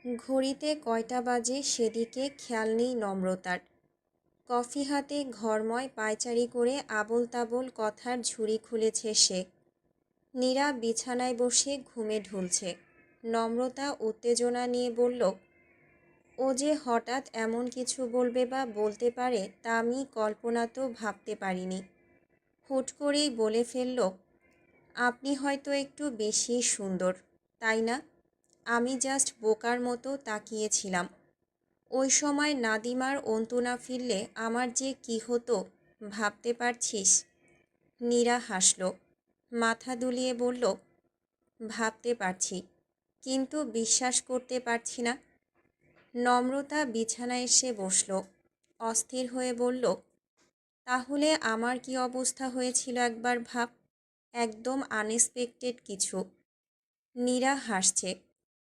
ঘড়িতে কয়টা বাজে সেদিকে খেয়াল নেই নম্রতার। কফি হাতে ঘরময় পায়চারি করে আবোল তাবোল কথার ঝুড়ি খুলেছে সে। নীরা বিছানায় বসে ঘুমে ঢুলছে। নম্রতা উত্তেজনা নিয়ে বলল, ও যে হঠাৎ এমন কিছু বলবে বা বলতে পারে তা আমি কল্পনাতেও ভাবতে পারিনি। হুট করেই বলে ফেলল, আপনি হয়তো একটু বেশি সুন্দর, তাই না? আমি জাস্ট বোকার মতো তাকিয়েছিলাম। ওই সময় নাদিমার অন্তু না ফিরলে আমার যে কি হতো ভাবতে পারছিস? নীরা হাসল, মাথা দুলিয়ে বলল, ভাবতে পারছি, কিন্তু বিশ্বাস করতে পারছি না। নম্রতা বিছানায় এসে বসল, অস্থির হয়ে বলল, তাহলে আমার কি অবস্থা হয়েছিল একবার ভাব। একদম আনএক্সপেক্টেড কিছু। নীরা হাসছে।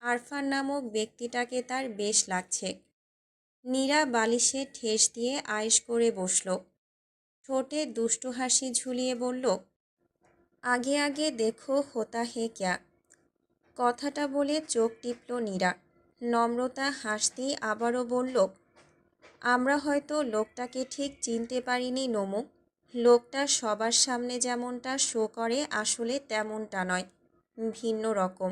আরফান নামক ব্যক্তিটাকে তার বেশ লাগছে। নীরা বালিশে ঠেস দিয়ে আয়েশ করে বসল। ঠোঁটে দুষ্টু হাসি ঝুলিয়ে বলল, আগে আগে দেখো হোতা হে ক্যা। কথাটা বলে চোখ টিপল নীরা। নম্রতা হাসতেই আবারও বলল, আমরা হয়তো লোকটাকে ঠিক চিনতে পারিনি নমু। লোকটা সবার সামনে যেমনটা শো করে আসলে তেমনটা নয়, ভিন্ন রকম।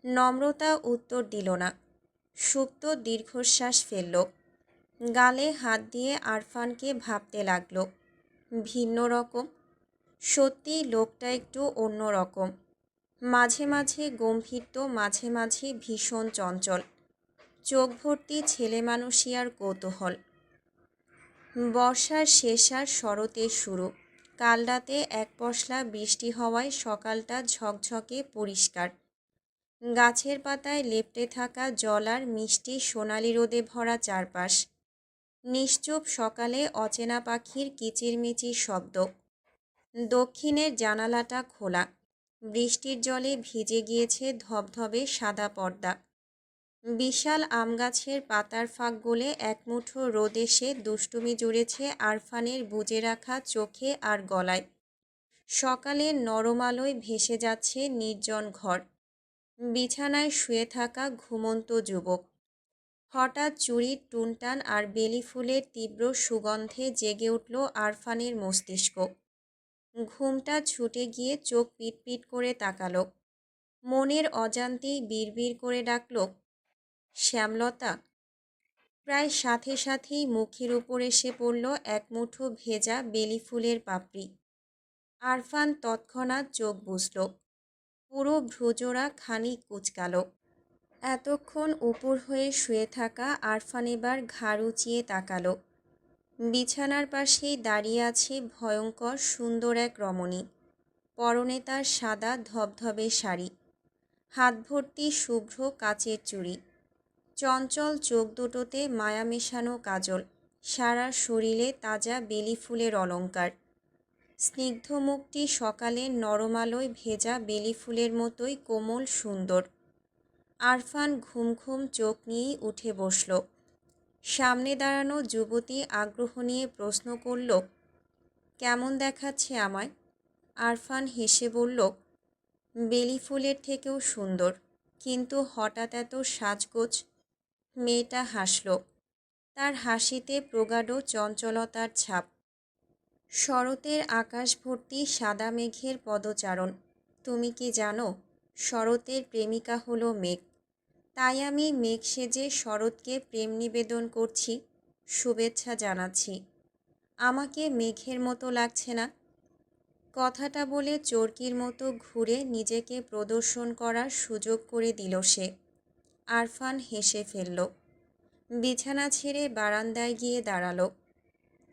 নম্রতা উত্তর দিল না। সুপ্ত দীর্ঘশ্বাস ফেলল। গালে হাত দিয়ে আরফানকে ভাবতে লাগল, ভিন্ন রকম। সত্যি লোকটা একটু অন্য রকম। মাঝে মাঝে গম্ভীর তো মাঝে মাঝে ভীষণ চঞ্চল। চোখ ভর্তি ছেলে মানুষিয়ার কৌতূহল। বর্ষার শেষ আর শরতের শুরু। কাল রাতে এক পশলা বৃষ্টি হওয়ায় সকালটা ঝকঝকে পরিষ্কার। গাছের পাতায় লেপ্টে থাকা জল আর মিষ্টি সোনালি রোদে ভরা চারপাশ। নিশ্চুপ সকালে অচেনা পাখির কিচিরমিচির শব্দ। দক্ষিণের জানালাটা খোলা। বৃষ্টির জলে ভিজে গিয়েছে ধবধবে সাদা পর্দা। বিশাল আমগাছের পাতার ফাঁক গলে একমুঠো রোদ এসে দুষ্টুমি জুড়েছে আরফানের বুজে রাখা চোখে আর গলায়। সকালের নরম আলোয় ভেসে যাচ্ছে নির্জন ঘর। বিছানায় শুয়ে থাকা ঘুমন্ত যুবক। হঠাৎ চুড়ির টুনটান আর বেলি ফুলের তীব্র সুগন্ধে জেগে উঠল আরফানের মস্তিষ্ক। ঘুমটা ছুটে গিয়ে চোখ পিটপিট করে তাকালো। মনের অজান্তেই বিড়বিড় করে ডাকল, শ্যামলতা। প্রায় সাথে সাথেই মুখের উপর এসে পড়ল এক মুঠো ভেজা বেলি ফুলের পাপড়ি। আরফান তৎক্ষণাৎ চোখ বুজল। পুরো ভ্রুজোড়া খানিক কুঁচকালো। এতক্ষণ উপর হয়ে শুয়ে থাকা আরফান এবার ঘাড় উঁচিয়ে তাকালো। বিছানার পাশেই দাঁড়িয়ে আছে ভয়ঙ্কর সুন্দর এক রমণী। পরনে তার সাদা ধবধবে শাড়ি। হাত ভর্তি শুভ্র কাচের চুড়ি। চঞ্চল চোখ দুটোতে মায়া মেশানো কাজল। সারা শরীরে তাজা বেলি ফুলের অলঙ্কার। স্নিগ্ধ মুখটি সকালের নরম আলোয় ভেজা বেলি ফুলের মতোই কোমল সুন্দর। আরফান ঘুম ঘুম চোখ নিয়েই উঠে বসল। সামনে দাঁড়ানো যুবতী আগ্রহ নিয়ে প্রশ্ন করল, কেমন দেখাচ্ছে আমায়? আরফান হেসে বলল, বেলি ফুলের থেকেও সুন্দর, কিন্তু হঠাৎ এত সাজগোজ। মেয়েটা হাসল। তার হাসিতে প্রগাঢ় চঞ্চলতার ছাপ। শরতের আকাশ ভর্তি সাদা মেঘের পদচারণ। তুমি কি জানো, শরতের প্রেমিকা হলো মেঘ। তাই আমি মেঘ সেজে শরৎকে প্রেম নিবেদন করছি, শুভেচ্ছা জানাচ্ছি। আমাকে মেঘের মতো লাগছে না? কথাটা বলে চরকির মতো ঘুরে নিজেকে প্রদর্শন করার সুযোগ করে দিল সে। আরফান হেসে ফেলল। বিছানা ছেড়ে বারান্দায় গিয়ে দাঁড়ালো।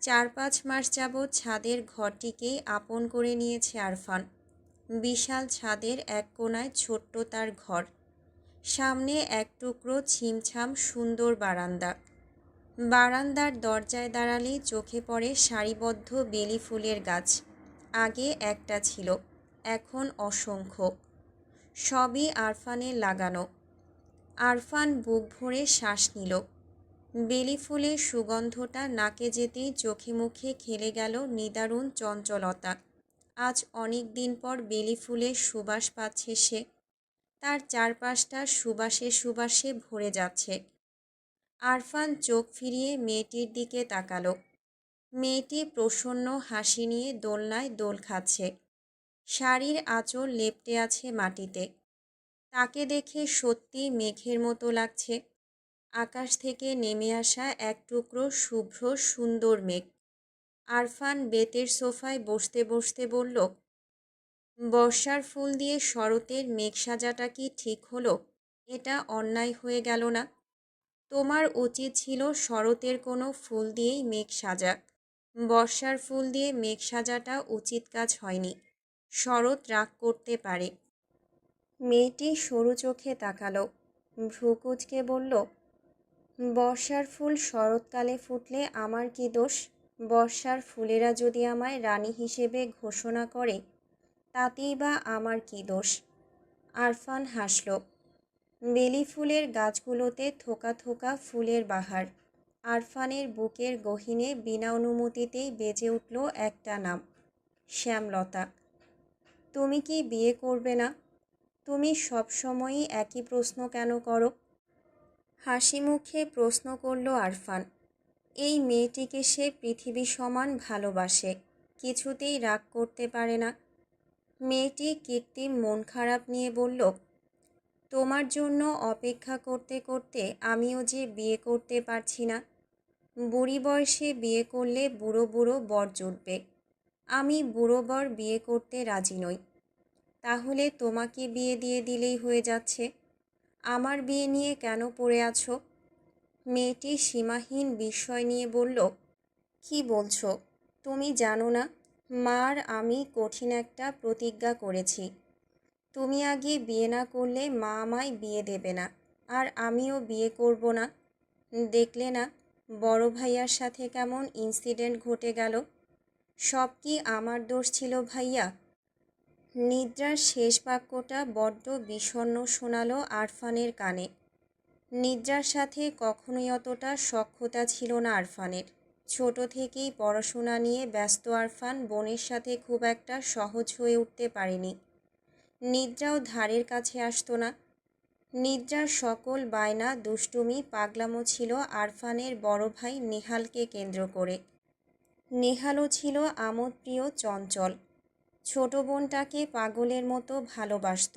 4-5 মাস যাবৎ ছাদের ঘরটিকেই আপন করে নিয়েছে আরফান। বিশাল ছাদের এক কোণায় ছোট্ট তার ঘর। সামনে এক টুকরো ছিমছাম সুন্দর বারান্দা। বারান্দার দরজায় দাঁড়ালেই চোখে পড়ে সারিবদ্ধ বেলি ফুলের গাছ। আগে একটা ছিল, এখন অসংখ্য। সবই আরফানের লাগানো। আরফান বুক ভরে শ্বাস নিল। বেলি ফুলের সুগন্ধটা নাকে যেতেই চোখে মুখে খেলে গেল নিদারুণ চঞ্চলতা। আজ অনেক দিন পর বেলি ফুলের সুবাস পাচ্ছে সে। তার চারপাশটা সুবাসে সুবাসে ভরে যাচ্ছে। আরফান চোখ ফিরিয়ে মেয়েটির দিকে তাকালো। মেয়েটি প্রসন্ন হাসি নিয়ে দোলনায় দোল খাচ্ছে। শাড়ির আঁচল লেপ্টে আছে মাটিতে। তাকে দেখে সত্যি মেঘের মতো লাগছে। আকাশ থেকে নেমে আসা এক টুকরো শুভ্র সুন্দর মেঘ। আরফান বেতের সোফায় বসতে বসতে বলল, বর্ষার ফুল দিয়ে শরতের মেঘ সাজাটা কি ঠিক হলো? এটা অন্যায় হয়ে গেল না? তোমার উচিত ছিল শরতের কোনো ফুল দিয়েই মেঘ সাজাক। বর্ষার ফুল দিয়ে মেঘ সাজাটা উচিত কাজ হয়নি। শরৎ রাগ করতে পারে। মেয়েটি সরু চোখে তাকালো, ভ্রু কুঁচকে বলল, বর্ষার ফুল শরৎকালে ফুটলে আমার কি দোষ? বর্ষার ফুলেরা যদি আমায় রানী হিসেবে ঘোষণা করে, তাতেই বা আমার কি দোষ? আরফান হাসল। বেলি ফুলের গাছগুলোতে থোকা থোকা ফুলের বাহার। আরফানের বুকের গহীনে বিনা অনুমতিতেই বেজে উঠল একটা নাম, শ্যামলতা। তুমি কি বিয়ে করবে না? তুমি সবসময়ই একই প্রশ্ন কেন করো? হাসি মুখে প্রশ্ন করল আরফান। এই মেয়েটিকে সে পৃথিবী সমান ভালোবাসে, কিছুতেই রাগ করতে পারে না। মেয়েটি কৃত্রিম মন খারাপ নিয়ে বলল, তোমার জন্য অপেক্ষা করতে করতে আমিও যে বিয়ে করতে পারছি না। বুড়ি বয়সে বিয়ে করলে বুড়ো বুড়ো বর জুটবে। আমি বুড়ো বর বিয়ে করতে রাজি নই। তাহলে তোমাকে বিয়ে দিয়ে দিলেই হয়ে যাচ্ছে। আমার বিয়ে নিয়ে কেন পড়ে আছো? মেয়েটি সীমাহীন বিস্ময় নিয়ে বলল, কি বলছো? তুমি জানো না, মা আর আমি কঠিন একটা প্রতিজ্ঞা করেছি। তুমি আগে বিয়ে না করলে মা আমায় বিয়ে দেবে না, আর আমিও বিয়ে করব না। দেখলে না বড় ভাইয়ার সাথে কেমন ইনসিডেন্ট ঘটে গেল? সব কি আমার দোষ ছিল ভাইয়া? নিদ্রার শেষ বাক্যটা বড্ড বিষণ্ণ শোনালো আরফানের কানে। নিদ্রার সাথে কখনোই অতটা সখ্যতা ছিল না আরফানের। ছোট থেকেই পড়াশোনা নিয়ে ব্যস্ত আরফান বোনের সাথে খুব একটা সহজ হয়ে উঠতে পারেনি। নিদ্রাও ধারের কাছে আসতো না। নিদ্রার সকল বায়না দুষ্টুমি পাগলামো ছিল আরফানের বড় ভাই নেহালকে কেন্দ্র করে। নেহালও ছিল আমোদপ্রিয়, চঞ্চল। ছোট বোনটাকে পাগলের মতো ভালোবাসত।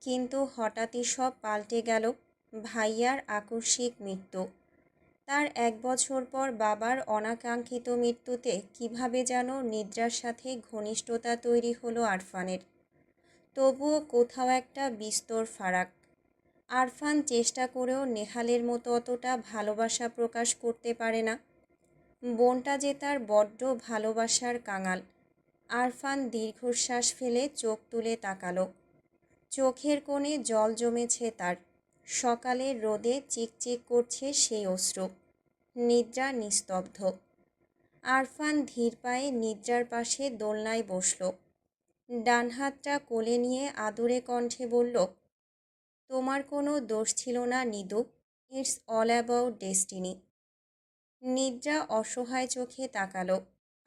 কিন্তু হঠাৎই সব পাল্টে গেল ভাইয়ার আকস্মিক মৃত্যু। তার 1 বছর পর বাবার অনাকাঙ্ক্ষিত মৃত্যুতে কিভাবে যেন নিদ্রার সাথে ঘনিষ্ঠতা তৈরি হলো আরফানের। তবুও কোথাও একটা বিস্তর ফারাক। আরফান চেষ্টা করেও নেহালের মতো অতটা ভালোবাসা প্রকাশ করতে পারে না। বোনটা যে তার বড্ড ভালোবাসার কাঙাল। আরফান দীর্ঘশ্বাস ফেলে চোখ তুলে তাকালো। চোখের কোণে জল জমেছে তার। সকালের রোদে চিকচিক করছে সেই অশ্রু। নিদ্রা নিস্তব্ধ। আরফান ধীর পায়ে নিদ্রার পাশে দোলনায় বসল। ডান হাতটা কোলে নিয়ে আদুরে কণ্ঠে বলল, তোমার কোনো দোষ ছিল না Nidu. It's all about destiny. Nidra অসহায় চোখে তাকালো।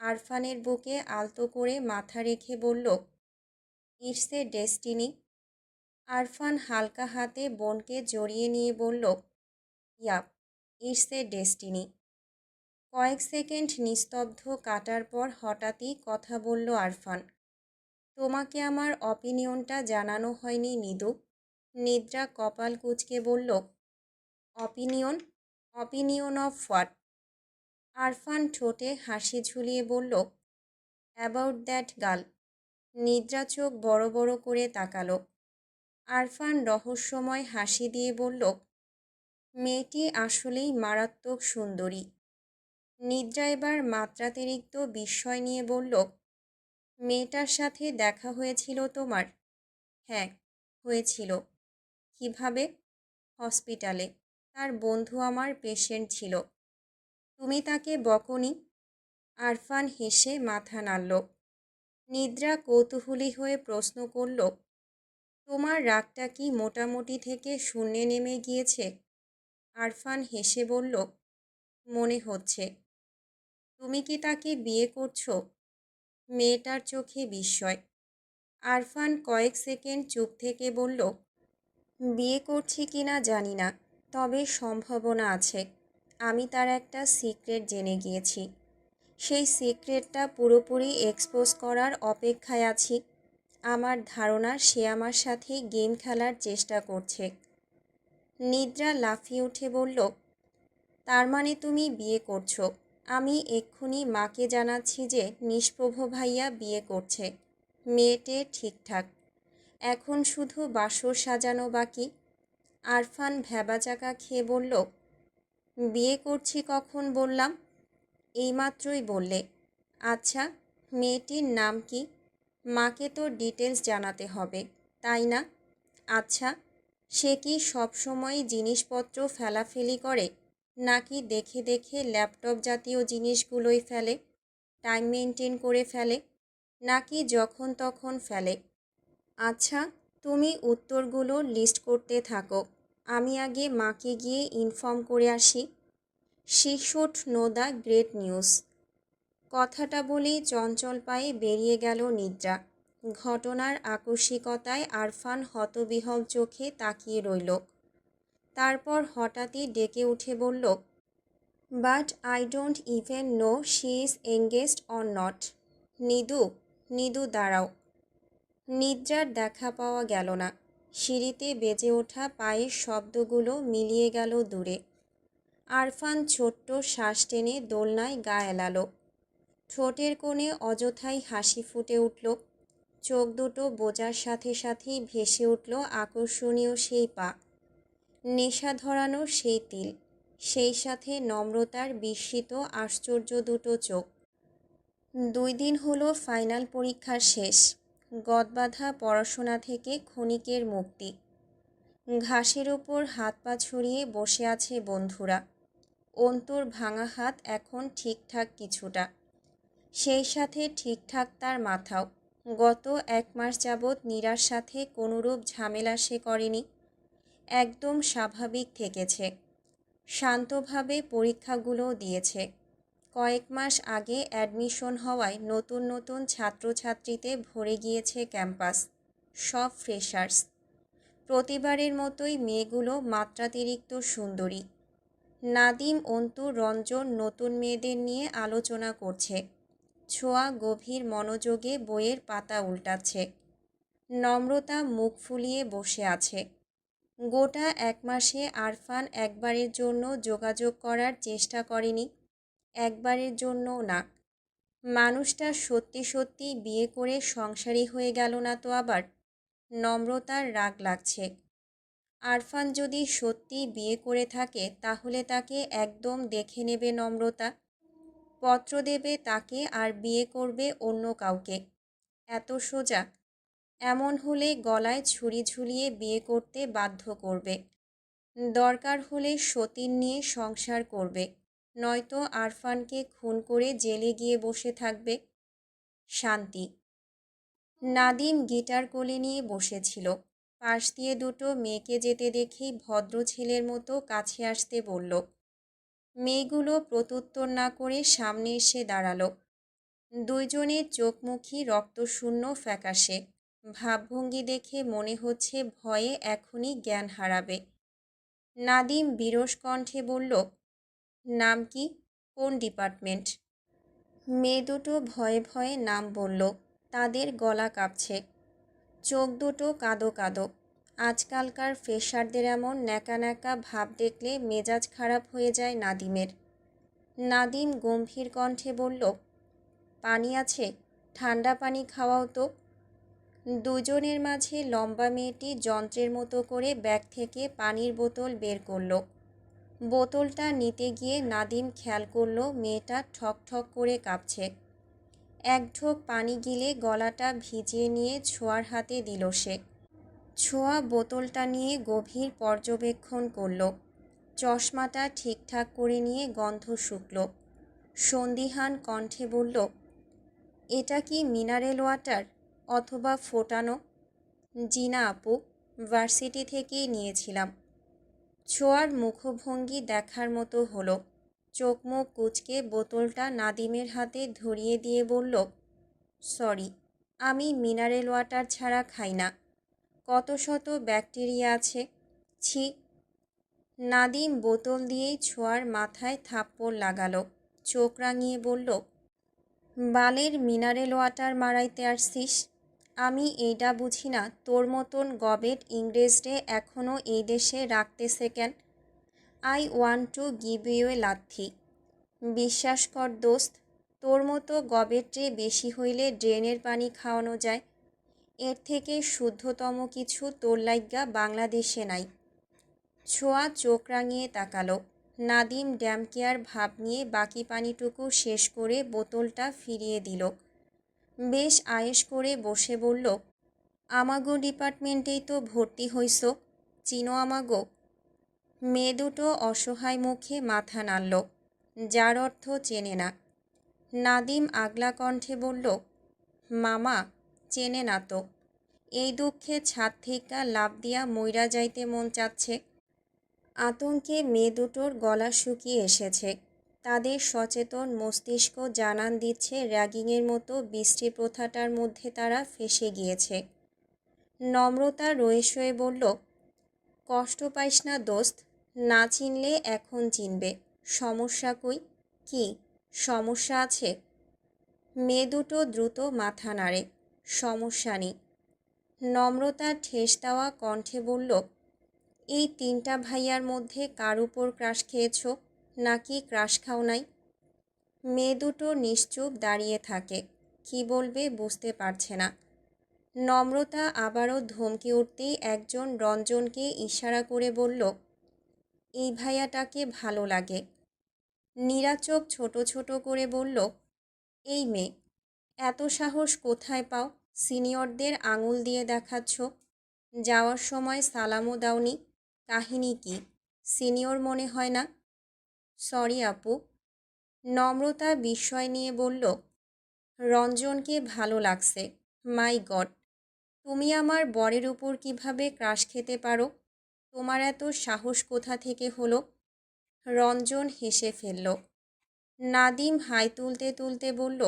আরফানের বুকে আলতো করে মাথা রেখে বলল, ইটস এ ডেস্টিনি। আরফান হালকা হাতে বোনকে জড়িয়ে নিয়ে বলল, ইয়াপ, ইটস এ ডেস্টিনি। কয়েক সেকেন্ড নিস্তব্ধ কাটার পর হঠাৎই কথা বলল আরফান, তোমাকে আমার অপিনিয়নটা জানানো হয়নি নিদু। নিদ্রা কপাল কুঁচকে বলল, opinion? Opinion of what? Arfan ঠোঁটে হাসি ঝুলিয়ে বলল, অ্যাবাউট দ্যাট গার্ল। নিদ্রা চোখ বড় বড় করে তাকালো। আরফান রহস্যময় হাসি দিয়ে বলল, মেয়েটি আসলেই মারাত্মক সুন্দরী। নিদ্রা এবার মাত্রাতিরিক্ত বিস্ময় নিয়ে বলল, মেয়েটার সাথে দেখা হয়েছিল তোমার? হ্যাঁ, হয়েছিল। কিভাবে? হসপিটালে। তার বন্ধু আমার পেশেন্ট ছিল। তুমি তাকে বকনি? আরফান হেসে মাথা নাড়ল। নিদ্রা কৌতূহলী হয়ে প্রশ্ন করল, তোমার রাগটা কি মোটামুটি থেকে শূন্যে নেমে গিয়েছে? আরফান হেসে বলল, মনে হচ্ছে। তুমি কি তাকে বিয়ে করছো? মেয়েটার চোখে বিস্ময়। আরফান কয়েক সেকেন্ড চুপ থেকে বলল, বিয়ে করছি কি না জানি না, তবে সম্ভাবনা আছে। আমি তার একটা সিক্রেট জেনে গিয়েছি। সেই সিক্রেটটা পুরোপুরি এক্সপোজ করার অপেক্ষায় আছি। আমার ধারণা সে আমার সাথে গেম খেলার চেষ্টা করছে। নিদ্রা লাফিয়ে উঠে বলল, তার মানে তুমি বিয়ে করছো? আমি এক্ষুনি মাকে জানাচ্ছি যে নিষ্প্রভ ভাইয়া বিয়ে করছে। মেয়েটে ঠিকঠাক, এখন শুধু বাসর সাজানো বাকি। আরফান ভ্যাবাচাকা খেয়ে বলল, বিয়ে করছি কখন বললাম? এইমাত্রই বললে। আচ্ছা, মেয়েটির নাম কি? মাকে তো ডিটেলস জানাতে হবে, তাই না? আচ্ছা, সে কি সবসময় জিনিসপত্র ফেলাফেলি করে, নাকি দেখে দেখে ল্যাপটপ জাতীয় জিনিসগুলোই ফেলে? টাইম মেনটেন করে ফেলে, নাকি যখন তখন ফেলে? আচ্ছা, তুমি উত্তরগুলো লিস্ট করতে থাকো। আমি আগে মাকে গিয়ে ইনফর্ম করে আসি। She should know the great news. কথাটা বলেই চঞ্চল পায়ে বেরিয়ে গেল নিদ্রা। ঘটনার আকস্মিকতায় আরফান হতবিহ্বল চোখে তাকিয়ে রইল। তারপর হঠাৎই ডেকে উঠে বলল, but I don't even know she is engaged or not. Nidu, Nidu দাঁড়াও। নিদ্রার দেখা পাওয়া গেল না। সিঁড়িতে বেজে ওঠা পায়ের শব্দগুলো মিলিয়ে গেল দূরে। আরফান ছোট্ট শ্বাস টেনে দোলনায় গা এলালো। ঠোঁটের কোণে অযথাই হাসি ফুটে উঠল। চোখ দুটো বোজার সাথে সাথেই ভেসে উঠল আকর্ষণীয় সেই পা, নেশা ধরানো সেই তিল, সেই সাথে নম্রতার বিস্মিত আশ্চর্য দুটো চোখ। 2 দিন হলো ফাইনাল পরীক্ষার শেষ। গদবাঁধা পড়াশোনা থেকে ক্ষণিকের মুক্তি। ঘাসের ওপর হাত পা ছড়িয়ে বসে আছে বন্ধুরা। অন্তুর ভাঙা হাত এখন ঠিকঠাক কিছুটা, সেই সাথে ঠিকঠাক তার মাথাও। গত 1 মাস যাবৎ নীরার সাথে কোনোরূপ ঝামেলা সে করেনি, একদম স্বাভাবিক থেকেছে। শান্তভাবে পরীক্ষাগুলোও দিয়েছে। কয়েক মাস আগে অ্যাডমিশন হওয়ায় নতুন নতুন ছাত্রছাত্রীতে ভরে গিয়েছে ক্যাম্পাস। সব ফ্রেশার্স। প্রতিবারের মতোই মেয়েগুলো মাত্রাতিরিক্ত সুন্দরী। নাদিম, অন্তু, রঞ্জন নতুন মেয়েদের নিয়ে আলোচনা করছে। ছোঁয়া গভীর মনোযোগে বইয়ের পাতা উল্টাচ্ছে। নম্রতা মুখ ফুলিয়ে বসে আছে। গোটা 1 মাসে আরফান একবারের জন্য যোগাযোগ করার চেষ্টা করেনি, একবারের জন্যও না। মানুষটা সত্যি সত্যি বিয়ে করে সংসারী হয়ে গেল না তো আবার? নম্রতার রাগ লাগছে। আরফান যদি সত্যি বিয়ে করে থাকে তাহলে তাকে একদম দেখে নেবে নম্রতা, পত্র দেবে তাকে আর বিয়ে করবে অন্য কাউকে। এত সোজা? এমন হলে গলায় ছুরি ঝুলিয়ে বিয়ে করতে বাধ্য করবে। দরকার হলে সতীন নিয়ে সংসার করবে, নয়তো আরফানকে খুন করে জেলে গিয়ে বসে থাকবে। শান্তি। নাদিম গিটার কোলে নিয়ে বসেছিল। পাশ দিয়ে দুটো মেয়েকে যেতে দেখেই ভদ্র ছেলের মতো কাছে আসতে বলল। মেয়েগুলো প্রত্যুত্তর না করে সামনে এসে দাঁড়ালো। দুইজনের চোখমুখী রক্তশূন্য ফ্যাকাশে। ভাবভঙ্গি দেখে মনে হচ্ছে ভয়ে এখনই জ্ঞান হারাবে। নাদিম বিরস কণ্ঠে বলল, নাম কি? কোন ডিপার্টমেন্ট? মেয়ে দুটো ভয়ে ভয়ে নাম বলল। তাদের গলা কাঁপছে, চোখ দুটো কাদো কাদো। আজকালকার ফ্রেশারদের এমন ন্যাকা ন্যাকা ভাব দেখলে মেজাজ খারাপ হয়ে যায় নাদিমের। নাদিম গম্ভীর কণ্ঠে বলল, পানি আছে? ঠান্ডা পানি খাওয়াও তো। দুজনের মাঝে লম্বা মেয়েটি যন্ত্রের মতো করে ব্যাগ থেকে পানির বোতল বের করল। বোতলটা নিতে গিয়ে নাদিম খেয়াল করল মেয়েটা ঠক ঠক করে কাঁপছে। এক ঢোক পানি গিলে গলাটা ভিজিয়ে নিয়ে ছোঁয়ার হাতে দিল সে। ছোঁয়া বোতলটা নিয়ে গভীর পর্যবেক্ষণ করল। চশমাটা ঠিকঠাক করে নিয়ে গন্ধ শুকল। সন্দিহান কণ্ঠে বলল, এটা কি মিনারেল ওয়াটার অথবা ফোটানো? জি না আপু, ভার্সিটি থেকেই নিয়েছিলাম। ছোঁয়ার মুখভঙ্গি দেখার মতো হলো। চোখ মুখ কুঁচকে বোতলটা নাদিমের হাতে ধরিয়ে দিয়ে বলল, সরি, আমি মিনারেল ওয়াটার ছাড়া খাই না। কত শত ব্যাকটেরিয়া আছে। ছি। নাদিম বোতল দিয়েই ছোঁয়ার মাথায় থাপ্পড় লাগালো। চোখ রাঙিয়ে বলল, বালের মিনারেল ওয়াটার মারাইতে আসছিস? আমি এইটা বুঝি না, তোর মতন গবেট ইংরেজরে এখনও এই দেশে রাখতেছে কেন? I want to give you a লাথি। বিশ্বাস কর দোস্ত, তোর মতো গবেটরে বেশি হইলে ড্রেনের পানি খাওয়ানো যায়। এর থেকে শুদ্ধতম কিছু তোর লাইগ্গা বাংলাদেশে নাই। ছোঁয়া চোখ রাঙিয়ে তাকালো। নাদিম ড্যামকেয়ার ভাব নিয়ে বাকি পানিটুকু শেষ করে বোতলটা ফিরিয়ে দিল। বেশ আয়েশ করে বসে বলল, আমাগো ডিপার্টমেন্টেই তো ভর্তি হইছ, চিনো আমাগো? মেয়ে দুটো অসহায় মুখে মাথা নাড়ল, যার অর্থ চেনে না। নাদিম আগলা কণ্ঠে বলল, মামা, চেনে না তো। এই দুঃখে ছাদ থেকে লাফ দিয়া মইরা যাইতে মন চাচ্ছে। আতঙ্কে মেয়ে দুটোর গলা শুকিয়ে এসেছে। তাদের সচেতন মস্তিষ্ক জানান দিচ্ছে র্যাগিংয়ের মতো বিশ্রী প্রথাটার মধ্যে তারা ফেঁসে গিয়েছে। নম্রতা রয়ে শয়ে বলল, কষ্ট পাইস না দোস্ত, না চিনলে এখন চিনবে। সমস্যা কই? কি সমস্যা আছে? মেয়ে দুটো দ্রুত মাথা নাড়ে। সমস্যা নেই। নম্রতা ঠেস দেওয়া কণ্ঠে বলল, এই তিনটা ভাইয়ার মধ্যে কার উপর ক্রাশ খেয়েছ, নাকি ক্রাশ খাও নাই? মেয়ে দুটো নিশ্চুপ দাঁড়িয়ে থাকে, কি বলবে বুঝতে পারছে না। নম্রতা আবারও ধমকে উঠতেই একজন রঞ্জনকে ইশারা করে বলল, এই ভাইয়াটাকে ভালো লাগে। নীরা চোখ ছোট ছোট করে বলল, এই মেয়ে, এত সাহস কোথায় পাও? সিনিয়রদের আঙুল দিয়ে দেখাচ্ছ। যাওয়ার সময় সালামও দাওনি। কাহিনী কি? সিনিয়র মনে হয় না? সরি আপু। নম্রতা বিস্ময় নিয়ে বলল, রঞ্জনকে ভালো লাগছে। মাই গড, তুমি আমার বরের উপর কিভাবে ক্রাশ খেতে পারো? তোমার এত সাহস কোথা থেকে হলো? রঞ্জন হেসে ফেলল। নাদিম হাই তুলতে তুলতে বলল,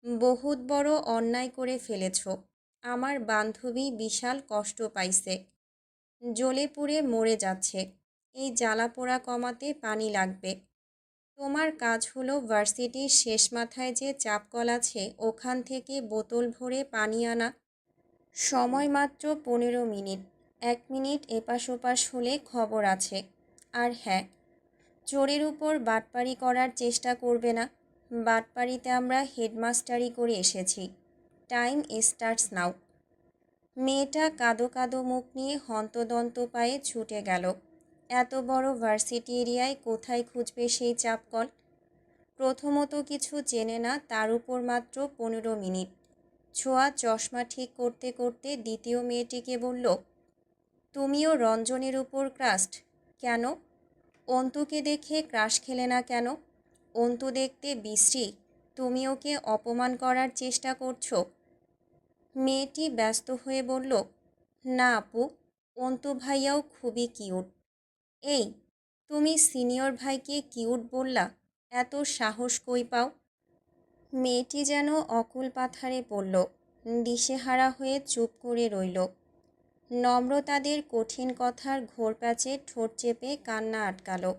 বহুত বড় অন্যায় করে ফেলেছ। আমার বান্ধবী বিশাল কষ্ট পাইছে, জ্বলে পুড়ে মরে যাচ্ছে। এই জ্বালা পোড়া কমাতে পানি লাগবে। তোমার কাজ হলো ভার্সিটির শেষ মাথায় যে চাপকল আছে ওখান থেকে বোতল ভরে পানি আনা। সময় মাত্র 15 মিনিট। 1 মিনিট এপাশ ওপাশ হলে খবর আছে। আর হ্যাঁ, চোরের উপর বাটপারি করার চেষ্টা করবে না। বাটপারিতে আমরা হেডমাস্টারি করে এসেছি। Time starts now. মেয়েটা কাদো কাদো মুখ নিয়ে হন্তদন্ত পায়ে ছুটে গেল। এত বড় ভার্সিটি এরিয়ায় কোথায় খুঁজবে সেই চাপকল? প্রথমত কিছু চেনে না, তার উপর মাত্র 15 মিনিট। ছোঁয়া চশমা ঠিক করতে করতে দ্বিতীয় মেয়েটিকে বলল, তুমিও রঞ্জনের উপর ক্রাস্ট কেন? অন্তুকে দেখে ক্রাশ খেলে না কেন? অন্তু দেখতে বিশ্রী, তুমি ওকে অপমান করার চেষ্টা করছো। মেয়েটি ব্যস্ত হয়ে বলল, না আপু, অন্তু ভাইয়াও খুবই কিউট। এই, তুমি সিনিয়র ভাইকে কিউট বললা? এত সাহস কই পাও? মেয়েটি যেন অকুল পাথারে পড়ল, দিশেহারা হয়ে চুপ করে রইল। নম্রতাদের কঠিন কথার ঘোরপ্যাচে ঠোঁট চেপে কান্না আটকালো।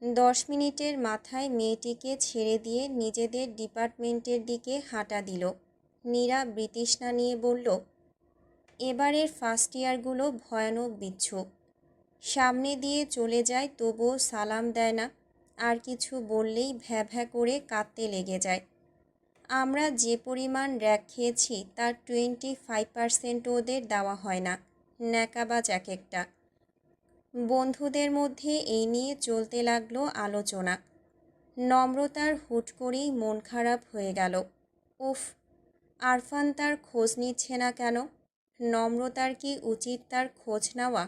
10 মিনিটের মাথায় মেয়েটিকে ছেড়ে দিয়ে নিজেদের ডিপার্টমেন্টের দিকে হাঁটা দিল। নীরা বিতৃষ্ণা নিয়ে বলল, এবারের ফার্স্ট ইয়ারগুলো ভয়ানক বিচ্ছু। সামনে দিয়ে চলে যায় তবুও সালাম দেয় না, আর কিছু বললেই ভ্যা ভ্যা করে কাঁদতে লেগে যায়। আমরা যে পরিমাণ র্যাক খেয়েছি তার 25% ওদের দেওয়া হয় না। ন্যাকাবাজ এক একটা। বন্ধুদের মধ্যে এই নিয়ে চলতে লাগলো আলোচনা। নম্রতার হুট করেই মন খারাপ হয়ে গেল। উফ, আরফান তার খোঁজ নিচ্ছে না কেন? নম্রতার কি উচিত তার খোঁজ নেওয়া?